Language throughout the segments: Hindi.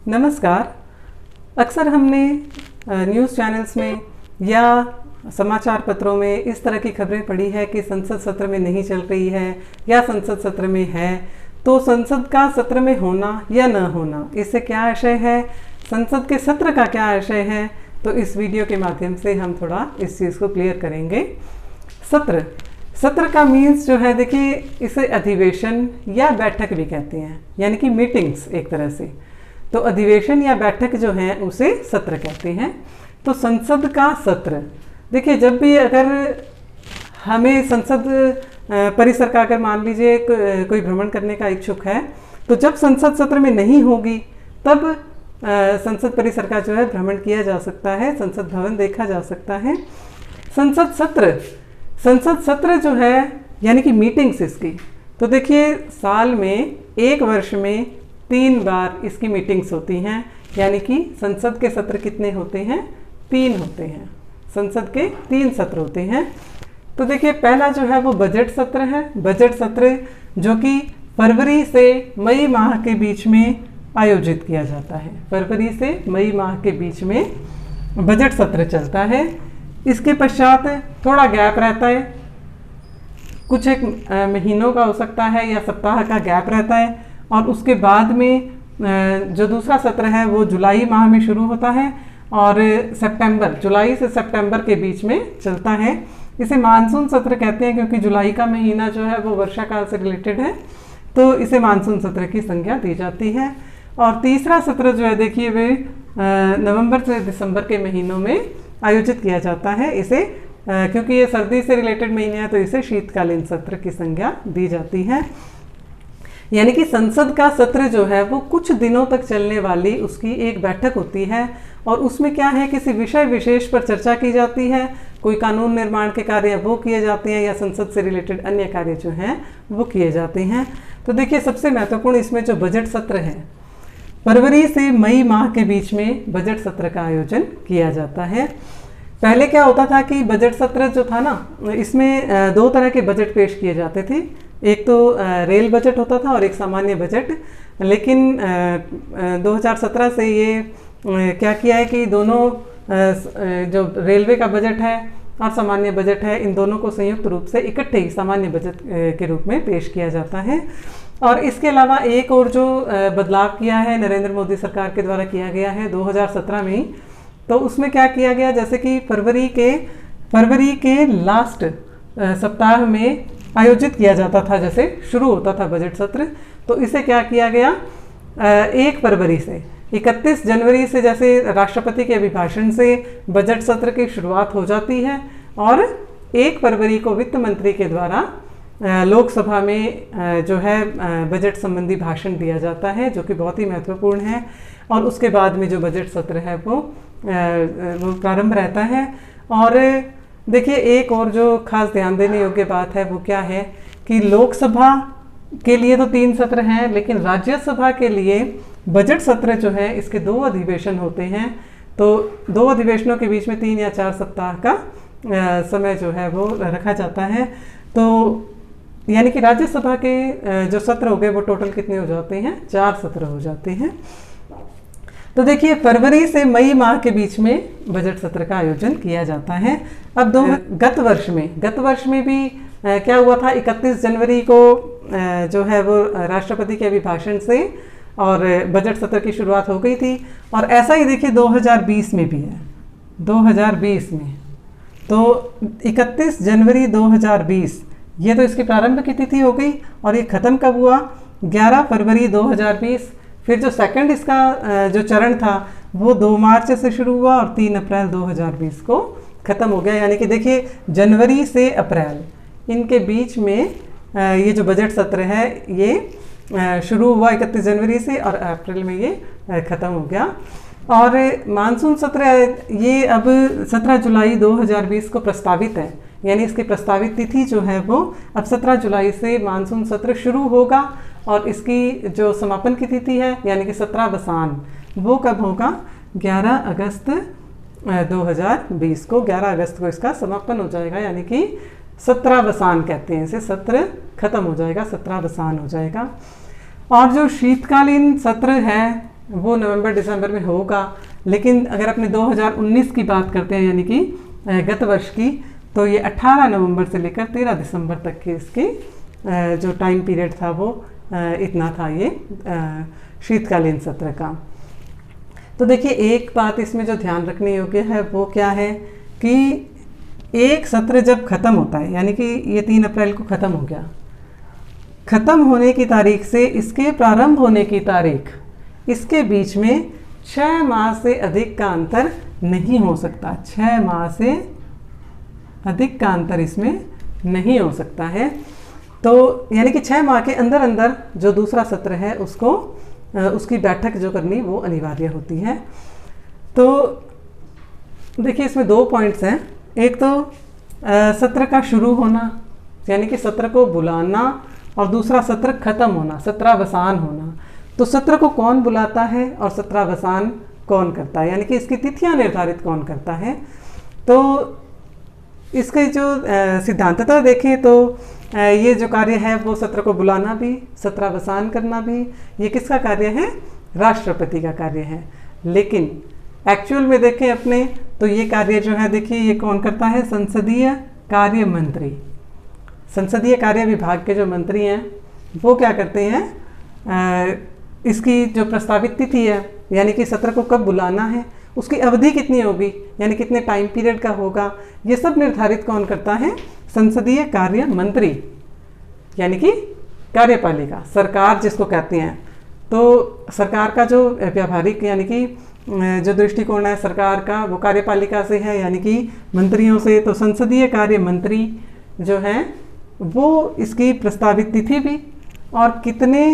नमस्कार। अक्सर हमने न्यूज़ चैनल्स में या समाचार पत्रों में इस तरह की खबरें पढ़ी है कि संसद सत्र में नहीं चल रही है या संसद सत्र में है, तो संसद का सत्र में होना या न होना, इससे क्या आशय है, संसद के सत्र का क्या आशय है। तो इस वीडियो के माध्यम से हम थोड़ा इस चीज़ को क्लियर करेंगे। सत्र का मीन्स जो है, देखिए, इसे अधिवेशन या बैठक भी कहते हैं, यानी कि मीटिंग्स एक तरह से। तो अधिवेशन या बैठक जो है उसे सत्र कहते हैं। तो संसद का सत्र, देखिए, जब भी अगर हमें संसद परिसर का, अगर मान लीजिए कोई भ्रमण करने का इच्छुक है, तो जब संसद सत्र में नहीं होगी तब संसद परिसर का जो है भ्रमण किया जा सकता है, संसद भवन देखा जा सकता है। संसद सत्र जो है यानी कि मीटिंग्स इसकी, तो देखिए, साल में, एक वर्ष में 3 बार इसकी मीटिंग्स होती हैं, यानी कि संसद के सत्र कितने होते हैं? 3 होते हैं। संसद के 3 सत्र होते हैं। तो देखिए, पहला जो है वो बजट सत्र है। बजट सत्र जो कि फरवरी से मई माह के बीच में आयोजित किया जाता है। फरवरी से मई माह के बीच में बजट सत्र चलता है। इसके पश्चात थोड़ा गैप रहता है, कुछ एक महीनों का हो सकता है या सप्ताह का गैप रहता है, और उसके बाद में जो दूसरा सत्र है वो जुलाई माह में शुरू होता है और जुलाई से सितंबर के बीच में चलता है। इसे मानसून सत्र कहते हैं क्योंकि जुलाई का महीना जो है वो वर्षा काल से रिलेटेड है, तो इसे मानसून सत्र की संज्ञा दी जाती है। और तीसरा सत्र जो है, देखिए, वे नवंबर से दिसंबर के महीनों में आयोजित किया जाता है। इसे क्योंकि ये सर्दी से रिलेटेड महीने हैं, तो इसे शीतकालीन सत्र की संज्ञा दी जाती है। यानी कि संसद का सत्र जो है वो कुछ दिनों तक चलने वाली उसकी एक बैठक होती है, और उसमें क्या है, किसी विषय विशेष पर चर्चा की जाती है, कोई कानून निर्माण के कार्य वो किए जाते हैं या संसद से रिलेटेड अन्य कार्य जो हैं वो किए जाते हैं। तो देखिए, सबसे महत्वपूर्ण इसमें जो बजट सत्र है, फरवरी से मई माह के बीच में बजट सत्र का आयोजन किया जाता है। पहले क्या होता था कि बजट सत्र जो था ना, इसमें 2 तरह के बजट पेश किए जाते थे। एक तो रेल बजट होता था और एक सामान्य बजट। लेकिन 2017 से ये क्या किया है कि दोनों जो रेलवे का बजट है और सामान्य बजट है, इन दोनों को संयुक्त रूप से इकट्ठे ही सामान्य बजट के रूप में पेश किया जाता है। और इसके अलावा एक और जो बदलाव किया है नरेंद्र मोदी सरकार के द्वारा किया गया है 2017 में ही, तो उसमें क्या किया गया, जैसे कि फरवरी के लास्ट सप्ताह में आयोजित किया जाता था, जैसे शुरू होता था बजट सत्र, तो इसे क्या किया गया, 1 फरवरी से 31 जनवरी से जैसे राष्ट्रपति के अभिभाषण से बजट सत्र की शुरुआत हो जाती है, और 1 फरवरी को वित्त मंत्री के द्वारा लोकसभा में जो है बजट संबंधी भाषण दिया जाता है, जो कि बहुत ही महत्वपूर्ण है। और उसके बाद में जो बजट सत्र है वो प्रारंभ रहता है। और देखिए, एक और जो खास ध्यान देने योग्य बात है वो क्या है कि लोकसभा के लिए तो 3 सत्र हैं, लेकिन राज्यसभा के लिए बजट सत्र जो है इसके 2 अधिवेशन होते हैं। तो 2 अधिवेशनों के बीच में 3 या 4 सप्ताह का समय जो है वो रखा जाता है। तो यानी कि राज्यसभा के जो सत्र हो गए वो टोटल कितने हो जाते हैं? 4 सत्र हो जाते हैं। तो देखिए, फरवरी से मई माह के बीच में बजट सत्र का आयोजन किया जाता है। अब गत वर्ष में भी क्या हुआ था, 31 जनवरी को जो है वो राष्ट्रपति के अभिभाषण से और बजट सत्र की शुरुआत हो गई थी। और ऐसा ही देखिए 2020 में भी है। 2020 में तो 31 जनवरी 2020 ये तो इसकी प्रारंभ की तिथि हो गई, और ये ख़त्म कब हुआ? 11 फरवरी 2020। फिर जो सेकंड इसका जो चरण था वो 2 मार्च से शुरू हुआ और 3 अप्रैल 2020 को ख़त्म हो गया। यानी कि देखिए, जनवरी से अप्रैल इनके बीच में ये जो बजट सत्र है ये शुरू हुआ 31 जनवरी से, और अप्रैल में ये ख़त्म हो गया। और मानसून सत्र ये अब 17 जुलाई 2020 को प्रस्तावित है, यानी इसकी प्रस्तावित तिथि जो है वो अब 17 जुलाई से मानसून सत्र शुरू होगा, और इसकी जो समापन की तिथि है यानी कि 17 बसान, वो कब होगा? 11 अगस्त 2020 को। 11 अगस्त को इसका समापन हो जाएगा, यानी कि 17 बसान कहते हैं इसे, सत्र खत्म हो जाएगा, 17 बसान हो जाएगा। और जो शीतकालीन सत्र है वो नवंबर दिसंबर में होगा। लेकिन अगर अपने 2019 की बात करते हैं यानी कि गत वर्ष की, तो ये 18 नवंबर से लेकर 13 दिसंबर तक के इसकी जो टाइम पीरियड था वो इतना था ये शीतकालीन सत्र का। तो देखिए एक बात इसमें जो ध्यान रखने योग्य है वो क्या है कि एक सत्र जब खत्म होता है, यानी कि ये 3 अप्रैल को खत्म हो गया, खत्म होने की तारीख से इसके प्रारंभ होने की तारीख, इसके बीच में 6 माह से अधिक का अंतर नहीं हो सकता। 6 माह से अधिक का अंतर इसमें नहीं हो सकता है। तो यानी कि 6 माह के अंदर अंदर जो दूसरा सत्र है उसको उसकी बैठक जो करनी वो अनिवार्य होती है। तो देखिए इसमें 2 पॉइंट्स हैं। एक तो सत्र का शुरू होना, यानी कि सत्र को बुलाना, और दूसरा सत्र खत्म होना, सत्रावसान होना। तो सत्र को कौन बुलाता है और सत्रावसान कौन करता है, यानी कि इसकी तिथियां निर्धारित कौन करता है। तो इसके जो सिद्धांततः देखें तो ये जो कार्य है वो सत्र को बुलाना भी, सत्रावसान करना भी, ये किसका कार्य है? राष्ट्रपति का कार्य है। लेकिन एक्चुअल में देखें अपने तो ये कार्य जो है देखिए ये कौन करता है? संसदीय कार्य मंत्री। संसदीय कार्य विभाग के जो मंत्री हैं वो क्या करते हैं? इसकी जो प्रस्तावित तिथि है, यानी कि सत्र को कब बुलाना है, उसकी अवधि कितनी होगी, यानी कितने टाइम पीरियड का होगा, ये सब निर्धारित कौन करता है? संसदीय कार्य मंत्री, यानी कि कार्यपालिका, सरकार जिसको कहते हैं। तो सरकार का जो व्यावहारिक यानी कि जो दृष्टिकोण है सरकार का वो कार्यपालिका से है, यानी कि मंत्रियों से। तो संसदीय कार्य मंत्री जो हैं वो इसकी प्रस्तावित तिथि भी और कितने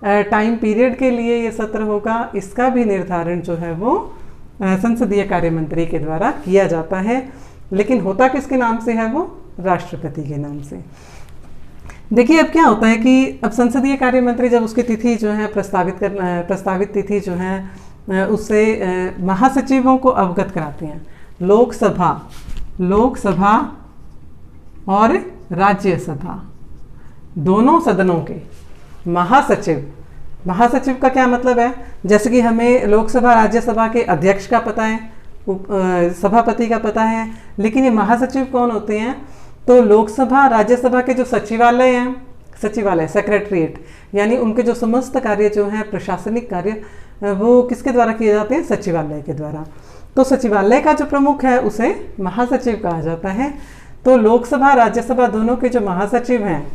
टाइम पीरियड के लिए ये सत्र होगा इसका भी निर्धारण जो है वो संसदीय कार्य मंत्री के द्वारा किया जाता है। लेकिन होता किसके नाम से है? वो राष्ट्रपति के नाम से। देखिए अब क्या होता है कि अब संसदीय कार्य मंत्री जब उसकी तिथि जो है प्रस्तावित तिथि जो है उससे महासचिवों को अवगत कराते हैं। लोकसभा और राज्यसभा दोनों सदनों के महासचिव का क्या मतलब है? जैसे कि हमें लोकसभा राज्यसभा के अध्यक्ष का पता है, सभापति का पता है, लेकिन ये महासचिव कौन होते हैं? तो लोकसभा राज्यसभा के जो सचिवालय हैं, सेक्रेटरीट, यानी उनके जो समस्त कार्य जो हैं प्रशासनिक कार्य वो किसके द्वारा किए जाते हैं? सचिवालय के द्वारा। तो सचिवालय का जो प्रमुख है उसे महासचिव कहा जाता है। तो लोकसभा राज्यसभा दोनों के जो महासचिव हैं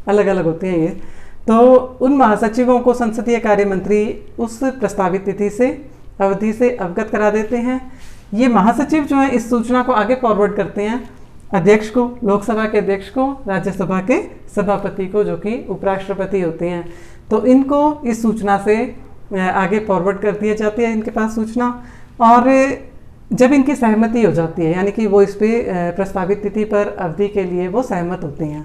अलग अलग होते हैं ये, तो उन महासचिवों को संसदीय कार्य मंत्री उस प्रस्तावित तिथि से अवधि से अवगत करा देते हैं। ये महासचिव जो है इस सूचना को आगे फॉरवर्ड करते हैं अध्यक्ष को, लोकसभा के अध्यक्ष को, राज्यसभा के सभापति को जो कि उपराष्ट्रपति होते हैं। तो इनको इस सूचना से आगे फॉरवर्ड कर दिया जाती है इनके पास सूचना, और जब इनकी सहमति हो जाती है, यानी कि वो इस पर प्रस्तावित तिथि पर अवधि के लिए वो सहमत होते हैं,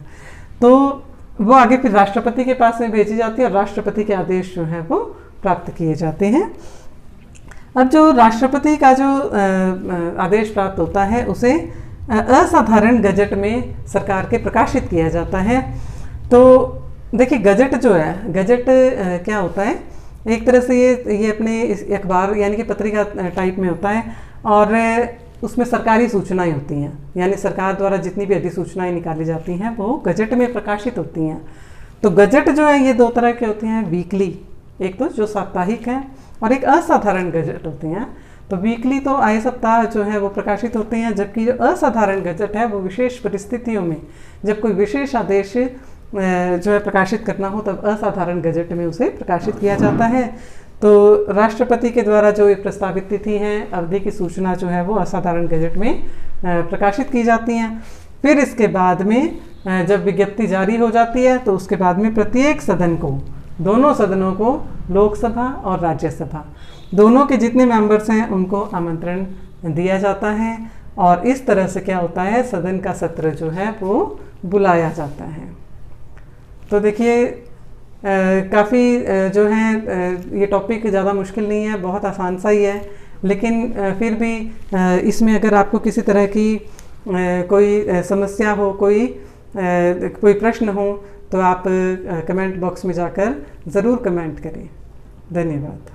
तो वो आगे फिर राष्ट्रपति के पास में भेजी जाती है और राष्ट्रपति के आदेश जो है वो प्राप्त किए जाते हैं। अब जो राष्ट्रपति का जो आदेश प्राप्त होता है उसे असाधारण गजट में सरकार के प्रकाशित किया जाता है। तो देखिए गजट जो है, गजट क्या होता है? एक तरह से ये अपने अखबार यानी कि पत्रिका टाइप में होता है और उसमें सरकारी सूचनाएं होती हैं, यानी सरकार द्वारा जितनी भी अधिसूचनाएं निकाली जाती हैं वो गजट में प्रकाशित होती हैं। तो गजट जो है ये 2 तरह के होते हैं, वीकली, एक तो जो साप्ताहिक है और एक असाधारण गजट होते हैं। तो वीकली तो आए सप्ताह जो है वो प्रकाशित होते हैं, जबकि जो असाधारण गजट है वो विशेष परिस्थितियों में जब कोई विशेष आदेश जो है प्रकाशित करना हो तब असाधारण गजट में उसे प्रकाशित किया जाता है। तो राष्ट्रपति के द्वारा जो प्रस्तावित तिथि है अवधि की सूचना जो है वो असाधारण गजट में प्रकाशित की जाती हैं। फिर इसके बाद में जब विज्ञप्ति जारी हो जाती है तो उसके बाद में प्रत्येक सदन को, दोनों सदनों को, लोकसभा और राज्यसभा दोनों के जितने मेंबर्स हैं उनको आमंत्रण दिया जाता है और इस तरह से क्या होता है, सदन का सत्र जो है वो बुलाया जाता है। तो देखिए काफ़ी जो है ये टॉपिक ज़्यादा मुश्किल नहीं है, बहुत आसान सा ही है, लेकिन फिर भी इसमें अगर आपको किसी तरह की कोई समस्या हो, कोई प्रश्न हो तो आप कमेंट बॉक्स में जाकर ज़रूर कमेंट करें। धन्यवाद।